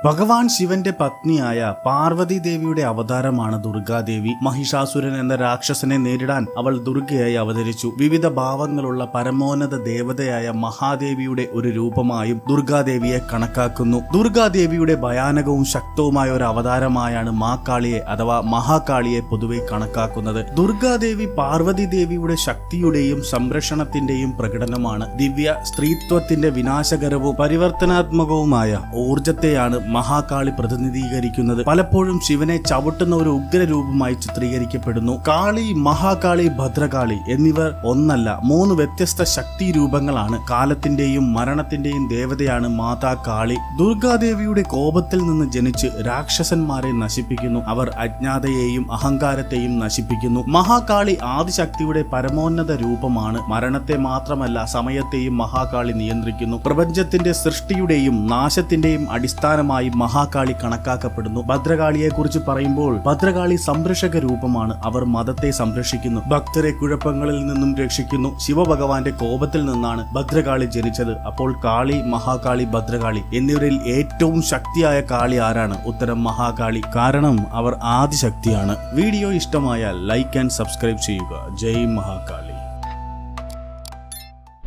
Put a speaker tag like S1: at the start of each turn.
S1: ഭഗവാൻ ശിവന്റെ പത്നിയായ പാർവതി ദേവിയുടെ അവതാരമാണ് ദുർഗാദേവി. മഹിഷാസുരൻ എന്ന രാക്ഷസനെ നേരിടാൻ അവൾ ദുർഗയായി അവതരിച്ചു. വിവിധ ഭാവങ്ങളുള്ള പരമോന്നത ദേവതയായ മഹാദേവിയുടെ ഒരു രൂപമായും ദുർഗാദേവിയെ കണക്കാക്കുന്നു. ദുർഗാദേവിയുടെ ഭയാനകവും ശക്തവുമായ ഒരു അവതാരമായാണ് മാകാളിയെ അഥവാ മഹാകാളിയെ പൊതുവെ കണക്കാക്കുന്നത്. ദുർഗാദേവി പാർവതി ദേവിയുടെ ശക്തിയുടെയും സംരക്ഷണത്തിന്റെയും പ്രകടനമാണ്. ദിവ്യ സ്ത്രീത്വത്തിന്റെ വിനാശകരവും പരിവർത്തനാത്മകവുമായ ഊർജത്തെയാണ് മഹാകാളി പ്രതിനിധീകരിക്കുന്നത്. പലപ്പോഴും ശിവനെ ചവിട്ടുന്ന ഒരു ഉഗ്രരൂപമായി ചിത്രീകരിക്കപ്പെടുന്നു. കാളി, മഹാകാളി, ഭദ്രകാളി എന്നിവർ ഒന്നല്ല 3 വ്യത്യസ്ത ശക്തി രൂപങ്ങളാണ്. കാലത്തിന്റെയും മരണത്തിന്റെയും ദേവതയാണ് മാതാ കാളി. ദുർഗാദേവിയുടെ കോപത്തിൽ നിന്ന് ജനിച്ച് രാക്ഷസന്മാരെ നശിപ്പിക്കുന്നു. അവർ അജ്ഞാതയെയും അഹങ്കാരത്തെയും നശിപ്പിക്കുന്നു. മഹാകാളി ആദിശക്തിയുടെ പരമോന്നത രൂപമാണ്. മരണത്തെ മാത്രമല്ല സമയത്തെയും മഹാകാളി നിയന്ത്രിക്കുന്നു. പ്രപഞ്ചത്തിന്റെ സൃഷ്ടിയുടെയും നാശത്തിന്റെയും അടിസ്ഥാനമായി മഹാകാളി കണക്കാക്കപ്പെടുന്നു. ഭദ്രകാളിയെ കുറിച്ച് പറയുമ്പോൾ ഭദ്രകാളി സംരക്ഷക രൂപമാണ്. അവർ മതത്തെ സംരക്ഷിക്കുന്നു, ഭക്തരെ കുഴപ്പങ്ങളിൽ നിന്നും രക്ഷിക്കുന്നു. ശിവഭഗവാന്റെ കോപത്തിൽ നിന്നാണ് ഭദ്രകാളി ജനിച്ചത്. അപ്പോൾ കാളി, മഹാകാളി, ഭദ്രകാളി എന്നിവരിൽ ഏറ്റവും ശക്തിയായ കാളി ആരാണ്? ഉത്തരം മഹാകാളി. കാരണം അവർ ആദിശക്തിയാണ്. വീഡിയോ ഇഷ്ടമായാൽ ലൈക്ക് ആൻഡ് സബ്സ്ക്രൈബ് ചെയ്യുക. ജയ് മഹാകാളി.